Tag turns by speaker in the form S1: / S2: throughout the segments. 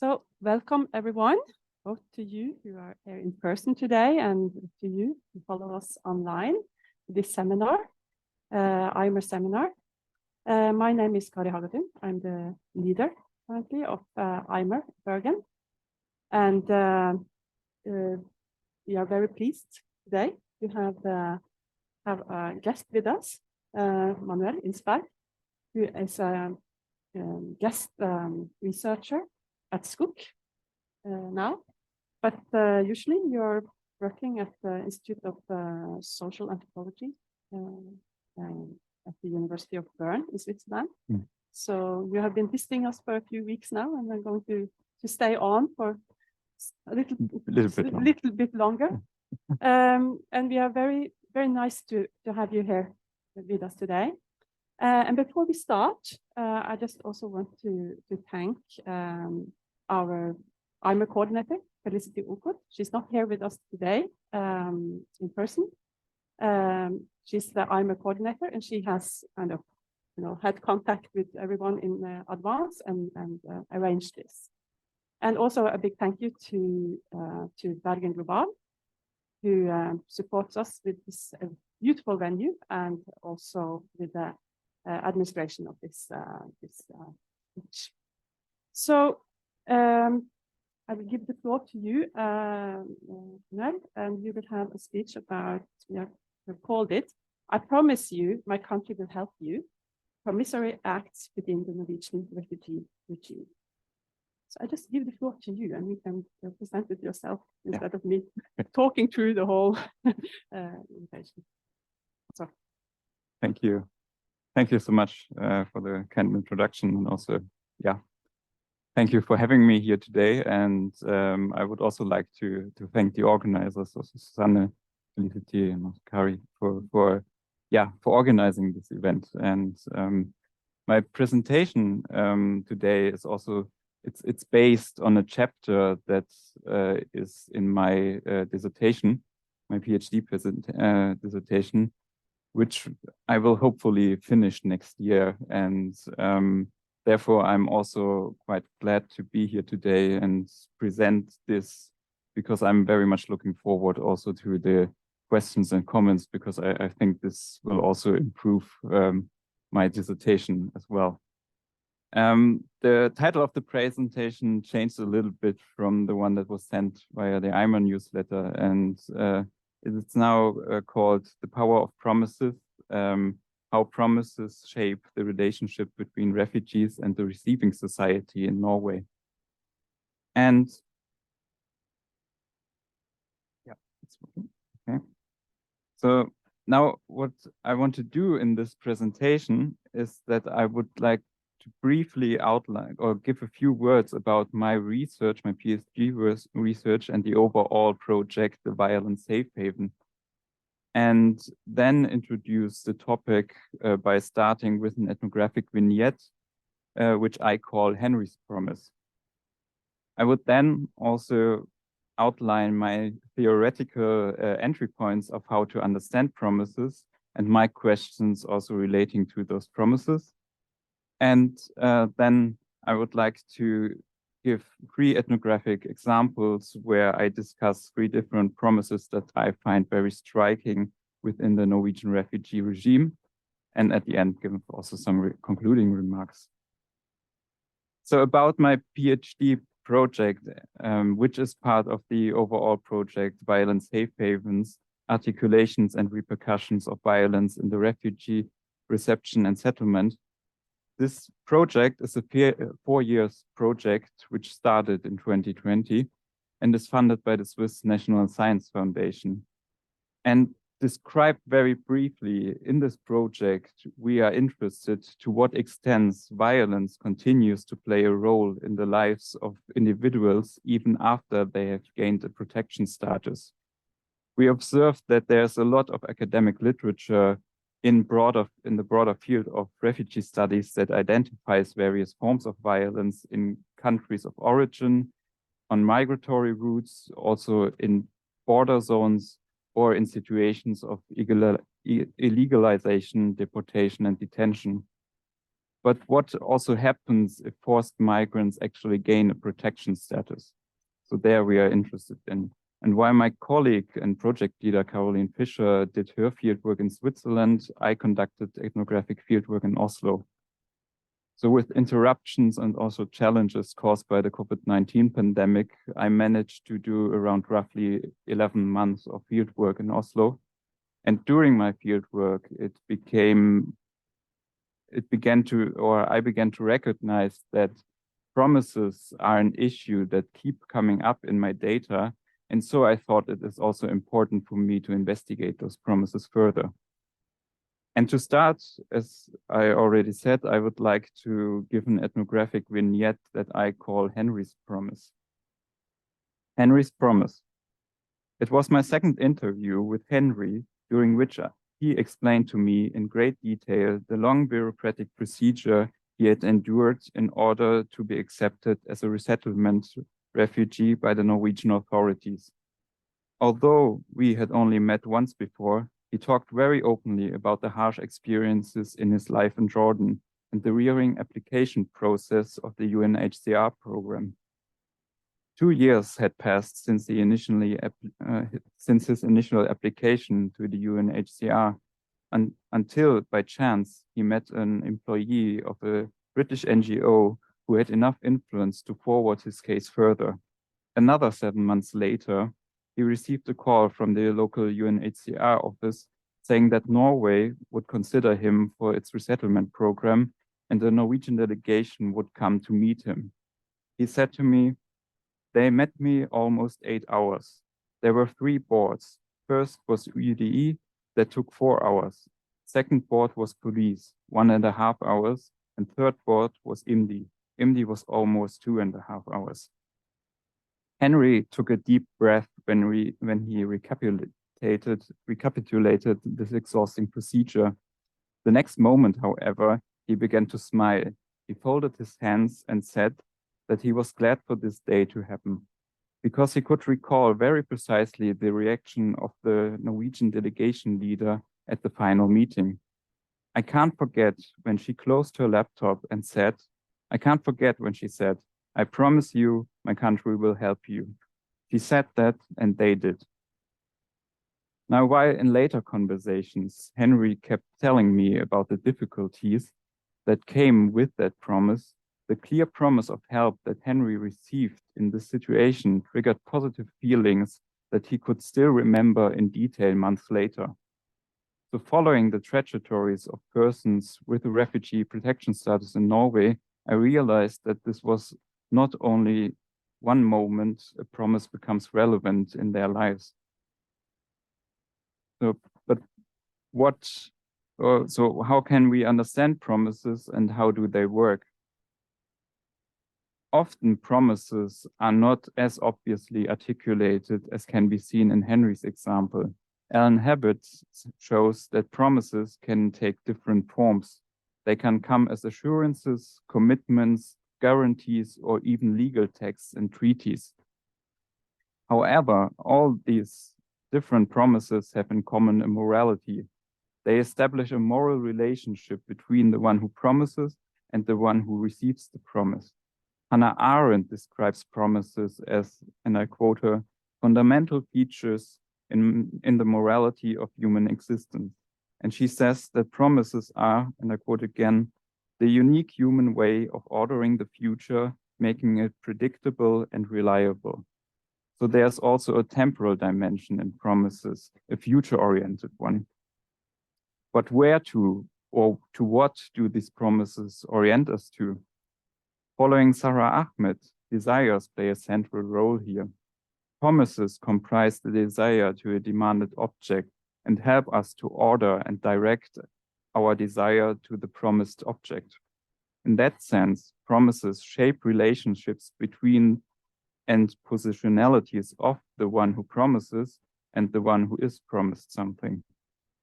S1: So welcome everyone, both to you who are here in person today and to you who follow us online, this seminar, IMER seminar. My name is Kari Hagadum. I'm the leader currently of IMER Bergen. And we are very pleased today to have a guest with us, Manuel Insberg, who is a guest researcher at SKOK now, but usually you're working at the Institute of Social Anthropology at the University of Bern in Switzerland. Mm. So you have been visiting us for a few weeks now, and I'm going to stay on for a little bit longer. And we are very, very nice to have you here with us today. And before we start, I just also want to thank our IMER coordinator, Felicity Okot. She's not here with us today in person. She's the IMER coordinator, and she has kind of, had contact with everyone in advance and arranged this. And also a big thank you to Bergen Global, who supports us with this beautiful venue and also with the administration of this speech. So I will give the floor to you, Manuel, and you will have a speech about, we've called it, I promise you, my country will help you, promissory acts within the Norwegian refugee regime. So I just give the floor to you, and you can present it yourself instead of me talking through the whole invitation. So.
S2: Thank you. Thank you so much for the kind introduction, and also, thank you for having me here today. And I would also like to thank the organizers, also Susanne, Felicity, and Kari, for organizing this event. And my presentation today is also it's based on a chapter that is in my dissertation, my PhD dissertation, which I will hopefully finish next year. And therefore, I'm also quite glad to be here today and present this, because I'm very much looking forward also to the questions and comments, because I think this will also improve my dissertation as well. The title of the presentation changed a little bit from the one that was sent via the IMER newsletter, and it's now called The Power of Promises, How Promises Shape the Relationship Between Refugees and the Receiving Society in Norway. And it's working. Okay. So now what I want to do in this presentation is that I would like to briefly outline or give a few words about my research, my PhD research, and the overall project, the Violent Safe Haven. And then introduce the topic by starting with an ethnographic vignette, which I call Henry's Promise. I would then also outline my theoretical entry points of how to understand promises and my questions also relating to those promises. And then I would like to give 3 ethnographic examples where I discuss 3 different promises that I find very striking within the Norwegian refugee regime. And at the end, give also some concluding remarks. So about my PhD project, which is part of the overall project, Violent Safe Havens, Articulations and Repercussions of Violence in the Refugee Reception and Settlement. This project is a 4-year project which started in 2020 and is funded by the Swiss National Science Foundation. And described very briefly, in this project, we are interested to what extent violence continues to play a role in the lives of individuals even after they have gained a protection status. We observed that there's a lot of academic literature in the broader field of refugee studies that identifies various forms of violence in countries of origin, on migratory routes, also in border zones, or in situations of illegalization, deportation, and detention. but what also happens if forced migrants actually gain a protection status? So there we are interested in. And while my colleague and project leader, Caroline Fischer, did her fieldwork in Switzerland, I conducted ethnographic fieldwork in Oslo. So with interruptions and also challenges caused by the COVID-19 pandemic, I managed to do around roughly 11 months of fieldwork in Oslo. And during my fieldwork, I began to recognize that promises are an issue that keep coming up in my data. And so I thought it is also important for me to investigate those promises further. And to start, as I already said, I would like to give an ethnographic vignette that I call Henry's Promise. Henry's Promise. It was my second interview with Henry, during which he explained to me in great detail the long bureaucratic procedure he had endured in order to be accepted as a resettlement refugee by the Norwegian authorities. Although we had only met once before, he talked very openly about the harsh experiences in his life in Jordan and the rearing application process of the UNHCR program. 2 years had passed since his initial application to the UNHCR, until by chance he met an employee of a British NGO who had enough influence to forward his case further. Another 7 months later, he received a call from the local UNHCR office saying that Norway would consider him for its resettlement program and a Norwegian delegation would come to meet him. He said to me, "They met me almost 8 hours. There were 3 boards. First was UDE, that took 4 hours. Second board was police, 1.5 hours. And third board was IMDI. IMDI was almost 2.5 hours. Henry took a deep breath when he recapitulated this exhausting procedure. The next moment, however, he began to smile. He folded his hands and said that he was glad for this day to happen, because he could recall very precisely the reaction of the Norwegian delegation leader at the final meeting. I can't forget when she closed her laptop and said, I can't forget when she said, "I promise you, my country will help you." She said that, and they did. Now, while in later conversations, Henry kept telling me about the difficulties that came with that promise, the clear promise of help that Henry received in this situation triggered positive feelings that he could still remember in detail months later. So following the trajectories of persons with a refugee protection status in Norway, I realized that this was not only one moment a promise becomes relevant in their lives. So how can we understand promises and how do they work? Often promises are not as obviously articulated as can be seen in Henry's example. Alan Habit shows that promises can take different forms. They can come as assurances, commitments, guarantees, or even legal texts and treaties. However, all these different promises have in common a morality. They establish a moral relationship between the one who promises and the one who receives the promise. Hannah Arendt describes promises as, and I quote her, fundamental features in the morality of human existence. And she says that promises are, and I quote again, the unique human way of ordering the future, making it predictable and reliable. So there's also a temporal dimension in promises, a future-oriented one. But where to, or to what do these promises orient us to? Following Sarah Ahmed, desires play a central role here. Promises comprise the desire to a demanded object and help us to order and direct our desire to the promised object. In that sense, promises shape relationships between and positionalities of the one who promises and the one who is promised something.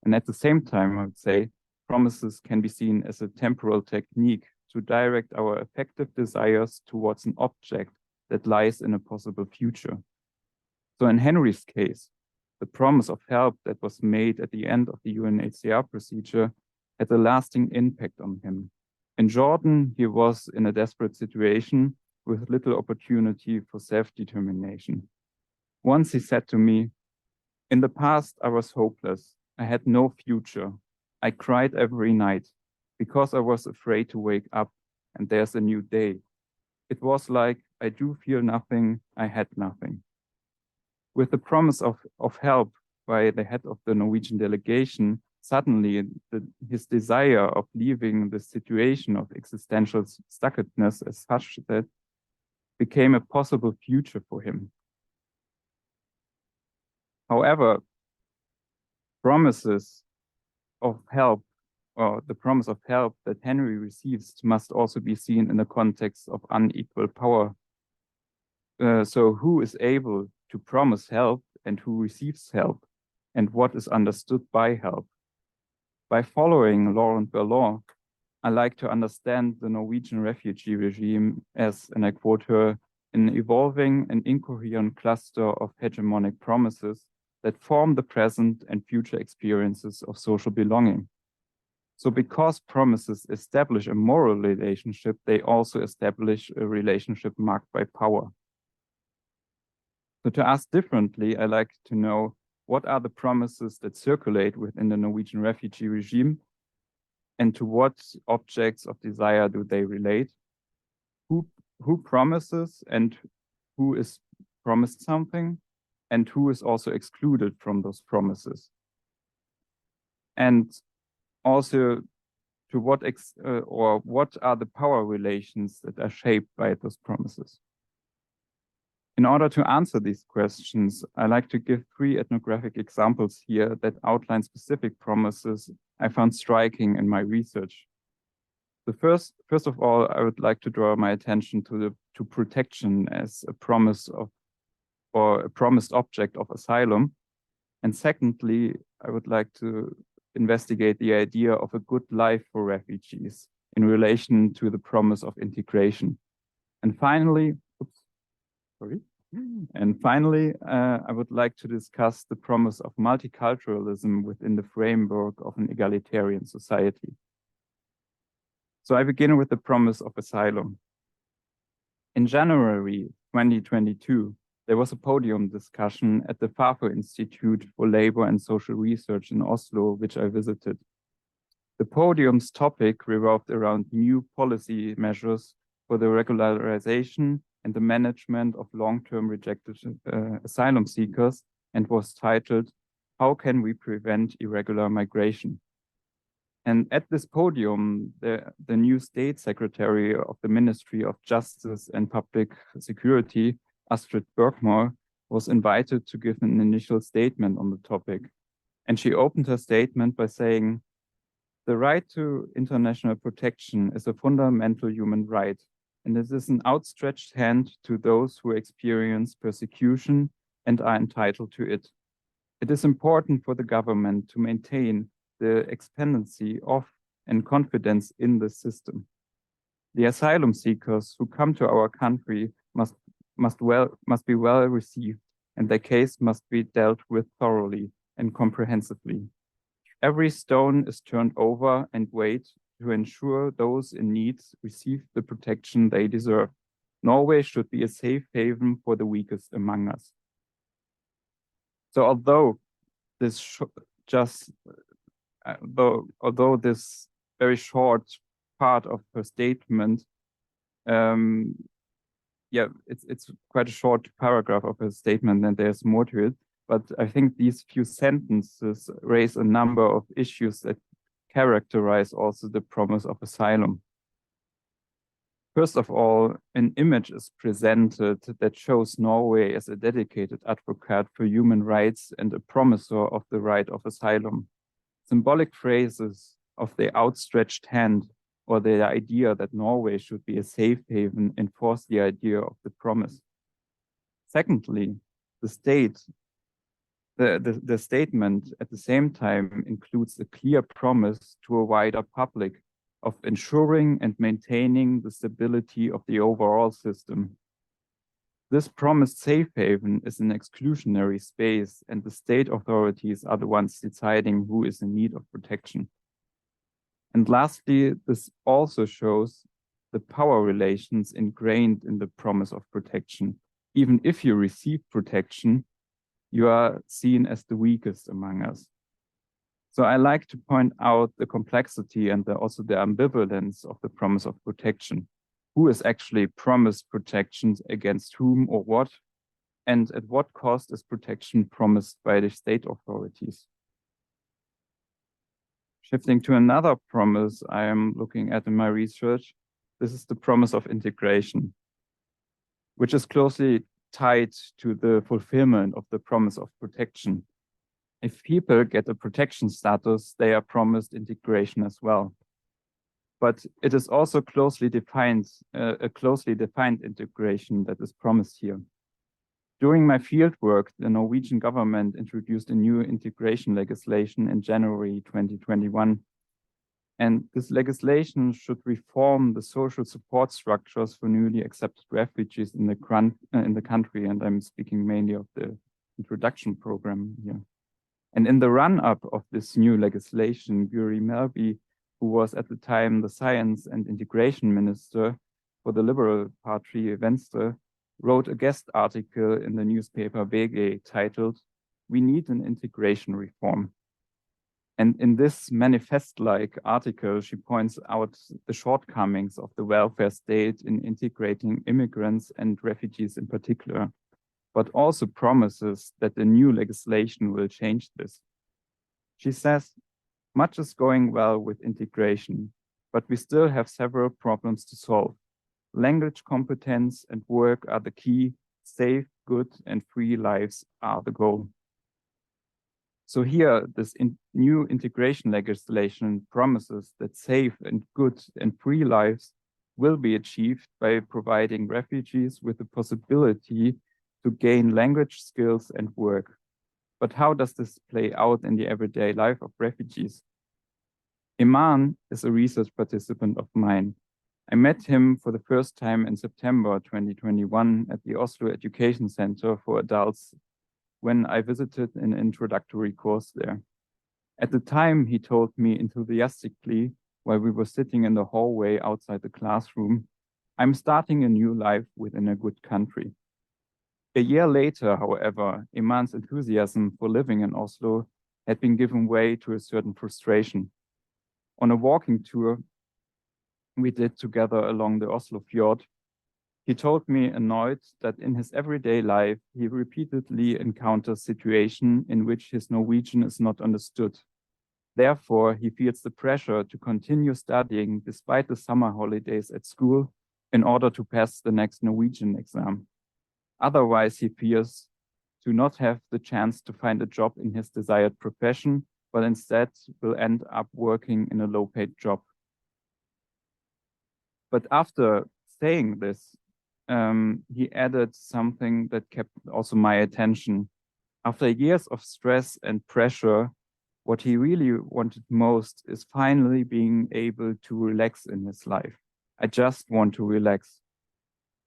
S2: And at the same time, I would say, promises can be seen as a temporal technique to direct our affective desires towards an object that lies in a possible future. So in Henry's case, the promise of help that was made at the end of the UNHCR procedure had a lasting impact on him. In Jordan, he was in a desperate situation with little opportunity for self-determination. Once he said to me, "In the past, I was hopeless. I had no future. I cried every night because I was afraid to wake up and there's a new day. It was like I do feel nothing, I had nothing." With the promise of help by the head of the Norwegian delegation, suddenly his desire of leaving the situation of existential stuckedness as such that became a possible future for him. However, promises of help, or the promise of help that Henry receives, must also be seen in the context of unequal power. So who is able to promise help and who receives help, and what is understood by help? By following Laurent Berlon, I like to understand the Norwegian refugee regime as, and I quote her, an evolving and incoherent cluster of hegemonic promises that form the present and future experiences of social belonging. So because promises establish a moral relationship, they also establish a relationship marked by power. So to ask differently, I like to know, what are the promises that circulate within the Norwegian refugee regime, and to what objects of desire do they relate? Who promises and who is promised something, and who is also excluded from those promises? And also, to what what are the power relations that are shaped by those promises? In order to answer these questions, I like to give 3 ethnographic examples here that outline specific promises I found striking in my research. The first of all, I would like to draw my attention to protection as a promise of, or a promised object of asylum. And secondly, I would like to investigate the idea of a good life for refugees in relation to the promise of integration. And finally, I would like to discuss the promise of multiculturalism within the framework of an egalitarian society. So I begin with the promise of asylum. In January 2022, there was a podium discussion at the Fafo Institute for Labor and Social Research in Oslo, which I visited. The podium's topic revolved around new policy measures for the regularization and the management of long-term rejected asylum seekers, and was titled, "How Can We Prevent Irregular Migration?" And at this podium, the new State Secretary of the Ministry of Justice and Public Security, Astrid Bergmore, was invited to give an initial statement on the topic. And she opened her statement by saying, "The right to international protection is a fundamental human right, and it is an outstretched hand to those who experience persecution and are entitled to it. It is important for the government to maintain the expectancy of and confidence in the system. The asylum seekers who come to our country must be well received, and their case must be dealt with thoroughly and comprehensively. Every stone is turned over and weighed to ensure those in need receive the protection they deserve. Norway should be a safe haven for the weakest among us." So although this although this very short part of her statement, it's quite a short paragraph of her statement, and there's more to it. But I think these few sentences raise a number of issues that characterize also the promise of asylum. First of all, an image is presented that shows Norway as a dedicated advocate for human rights and a promisor of the right of asylum. Symbolic phrases of the outstretched hand or the idea that Norway should be a safe haven enforce the idea of the promise. Secondly, the statement at the same time includes a clear promise to a wider public of ensuring and maintaining the stability of the overall system. This promised safe haven is an exclusionary space, and the state authorities are the ones deciding who is in need of protection. And lastly, this also shows the power relations ingrained in the promise of protection. Even if you receive protection, you are seen as the weakest among us. So I like to point out the complexity and also the ambivalence of the promise of protection. Who is actually promised protections against whom or what? And at what cost is protection promised by the state authorities? Shifting to another promise I am looking at in my research, this is the promise of integration, which is closely tied to the fulfillment of the promise of protection. If people get a protection status, they are promised integration as well. But it is also closely defined, a closely defined integration that is promised here. During my fieldwork, the Norwegian government introduced a new integration legislation in January 2021. And this legislation should reform the social support structures for newly accepted refugees in the country. And I'm speaking mainly of the introduction program here. And in the run-up of this new legislation, Guri Melby, who was at the time the Science and Integration Minister for the Liberal Party Venstre, wrote a guest article in the newspaper VG titled, "We Need an Integration Reform." And in this manifest-like article, she points out the shortcomings of the welfare state in integrating immigrants and refugees in particular, but also promises that the new legislation will change this. She says, much is going well with integration, but we still have several problems to solve. Language competence and work are the key. Safe, good, and free lives are the goal. So here, this new integration legislation promises that safe and good and free lives will be achieved by providing refugees with the possibility to gain language skills and work. But how does this play out in the everyday life of refugees? Iman is a research participant of mine. I met him for the first time in September 2021 at the Oslo Education Center for Adults when I visited an introductory course there. At the time, he told me enthusiastically, while we were sitting in the hallway outside the classroom, "I'm starting a new life within a good country." A year later, however, Iman's enthusiasm for living in Oslo had been given way to a certain frustration. On a walking tour we did together along the Oslo fjord, he told me annoyed that in his everyday life, he repeatedly encounters situations in which his Norwegian is not understood. Therefore, he feels the pressure to continue studying despite the summer holidays at school in order to pass the next Norwegian exam. Otherwise, he fears to not have the chance to find a job in his desired profession, but instead will end up working in a low-paid job. But after saying this, he added something that kept also my attention. After years of stress and pressure, what he really wanted most is finally being able to relax in his life. I just want to relax.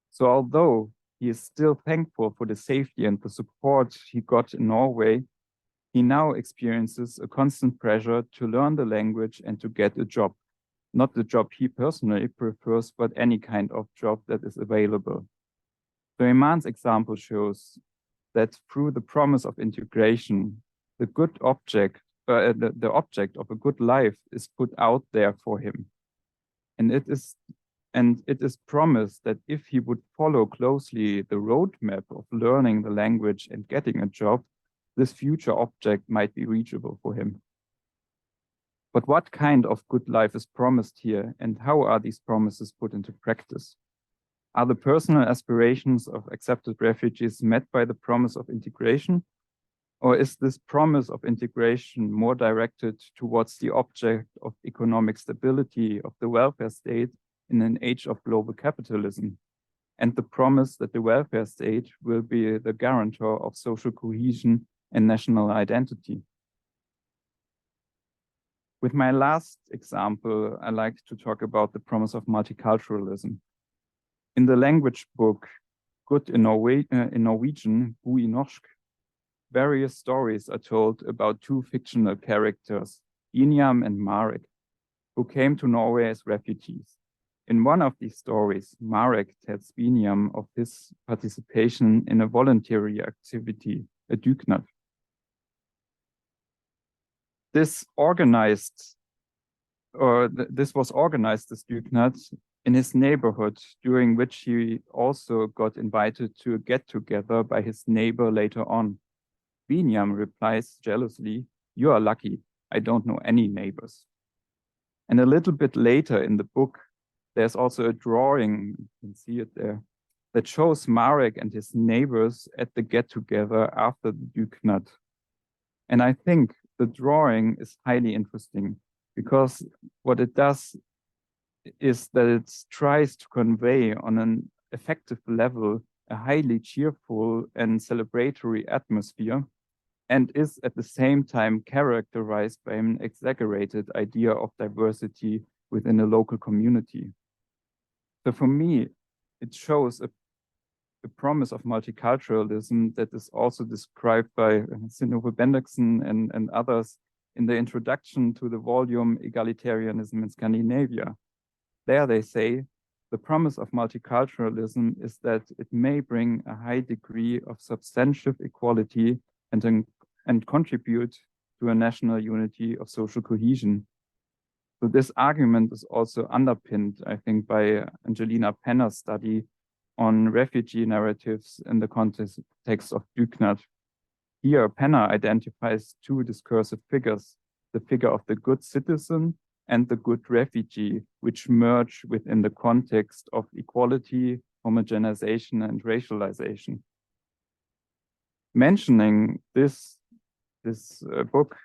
S2: So although he is still thankful for the safety and the support he got in Norway, he now experiences a constant pressure to learn the language and to get a job. Not the job he personally prefers, but any kind of job that is available. So Iman's example shows that through the promise of integration, the object of a good life is put out there for him. And it is promised that if he would follow closely the roadmap of learning the language and getting a job, this future object might be reachable for him. But what kind of good life is promised here, and how are these promises put into practice? Are the personal aspirations of accepted refugees met by the promise of integration? Or is this promise of integration more directed towards the object of economic stability of the welfare state in an age of global capitalism, and the promise that the welfare state will be the guarantor of social cohesion and national identity? With my last example, I like to talk about the promise of multiculturalism. In the language book, Good in Norwegian, God i norsk, various stories are told about two fictional characters, Inyam and Marek. who came to Norway as refugees. In one of these stories, Marek tells Binyam of his participation in a voluntary activity, a dugnad. This was organized as dugnad in his neighborhood, during which he also got invited to a get-together by his neighbor later on. Binyam replies jealously, "You are lucky, I don't know any neighbors." And a little bit later in the book, there's also a drawing, you can see it there, that shows Marek and his neighbors at the get-together after the dugnad. And I think the drawing is highly interesting because what it does is that it tries to convey on an effective level a highly cheerful and celebratory atmosphere, and is at the same time characterized by an exaggerated idea of diversity within a local community. So for me, it shows a promise of multiculturalism that is also described by Synnøve Bendiksen and others in the introduction to the volume Egalitarianism in Scandinavia. There they say, the promise of multiculturalism is that it may bring a high degree of substantive equality and contribute to a national unity of social cohesion. So this argument is also underpinned, I think, by Angelina Penner's study on refugee narratives in the context of dugnad. Here, Penner identifies two discursive figures, the figure of the good citizen and the good refugee, which merge within the context of equality, homogenization, and racialization. Mentioning this book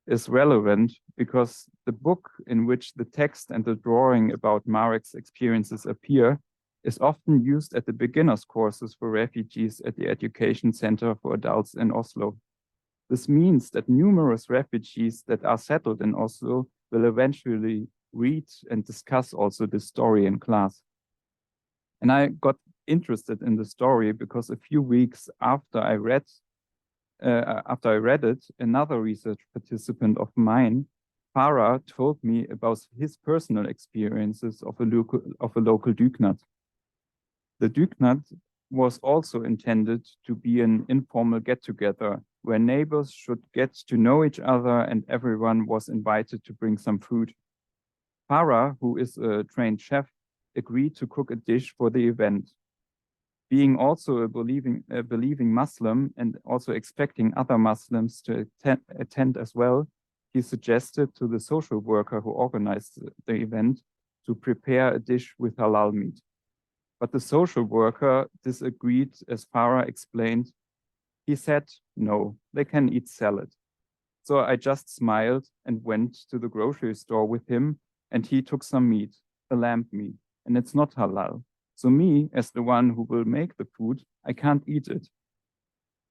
S2: is relevant because the book in which the text and the drawing about Marek's experiences appear is often used at the beginner's courses for refugees at the Education Center for Adults in Oslo. This means that numerous refugees that are settled in Oslo will eventually read and discuss also this story in class. And I got interested in the story because a few weeks after I read it, another research participant of mine, Farah, told me about his personal experiences of a local dugnad. The dugnad was also intended to be an informal get-together where neighbors should get to know each other and everyone was invited to bring some food. Farah, who is a trained chef, agreed to cook a dish for the event. Being also a believing Muslim and also expecting other Muslims to attend as well, he suggested to the social worker who organized the event to prepare a dish with halal meat. But the social worker disagreed, as Farah explained. He said, no, they can eat salad. So I just smiled and went to the grocery store with him, and he took some meat, a lamb meat, and it's not halal. So me, as the one who will make the food, I can't eat it.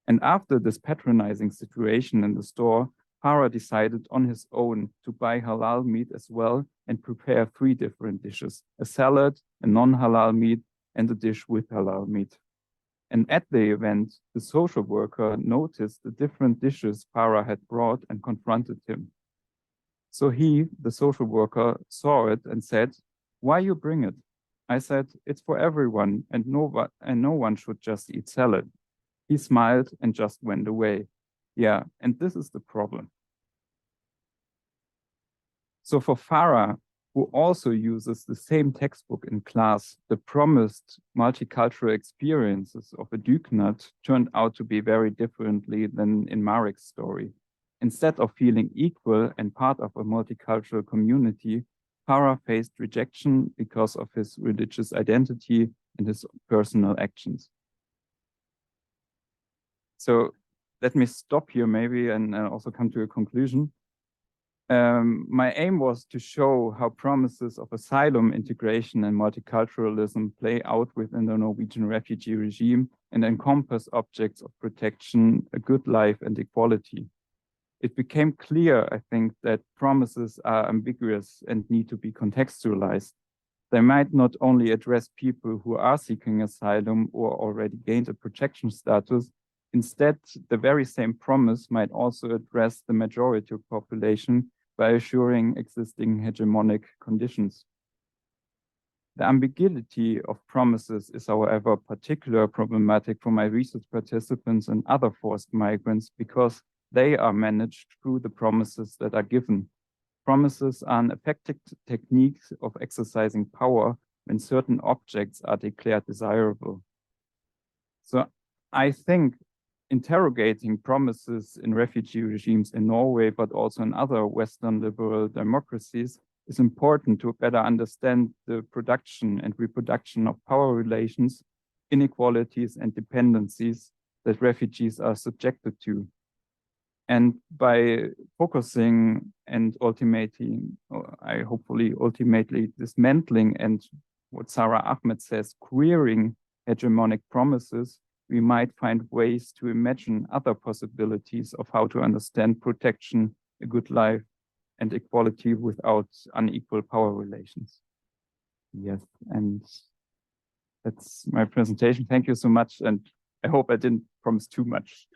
S2: And after this patronizing situation in the store, Farah decided on his own to buy halal meat as well and prepare 3 different dishes, a salad, a non-halal meat, and a dish with halal meat. And at the event, the social worker noticed the different dishes Farah had brought and confronted him. So he, the social worker, saw it and said, "Why you bring it?" I said, "It's for everyone and no one should just eat salad." He smiled and just went away. Yeah, and this is the problem. So for Farah, who also uses the same textbook in class, the promised multicultural experiences of a dugnad turned out to be very differently than in Marek's story. Instead of feeling equal and part of a multicultural community, Farah faced rejection because of his religious identity and his personal actions. So let me stop here maybe and also come to a conclusion. My aim was to show how promises of asylum, integration, and multiculturalism play out within the Norwegian refugee regime and encompass objects of protection, a good life, and equality. It became clear, I think, that promises are ambiguous and need to be contextualized. They might not only address people who are seeking asylum or already gained a protection status. Instead, the very same promise might also address the majority of population, by assuring existing hegemonic conditions. The ambiguity of promises is, however, particularly problematic for my research participants and other forced migrants because they are managed through the promises that are given. Promises are an effective technique of exercising power when certain objects are declared desirable. So I think interrogating promises in refugee regimes in Norway, but also in other Western liberal democracies, is important to better understand the production and reproduction of power relations, inequalities, and dependencies that refugees are subjected to. And by focusing and ultimately dismantling and what Sarah Ahmed says, queering hegemonic promises, we might find ways to imagine other possibilities of how to understand protection, a good life, and equality without unequal power relations. Yes, and that's my presentation. Thank you so much, and I hope I didn't promise too much.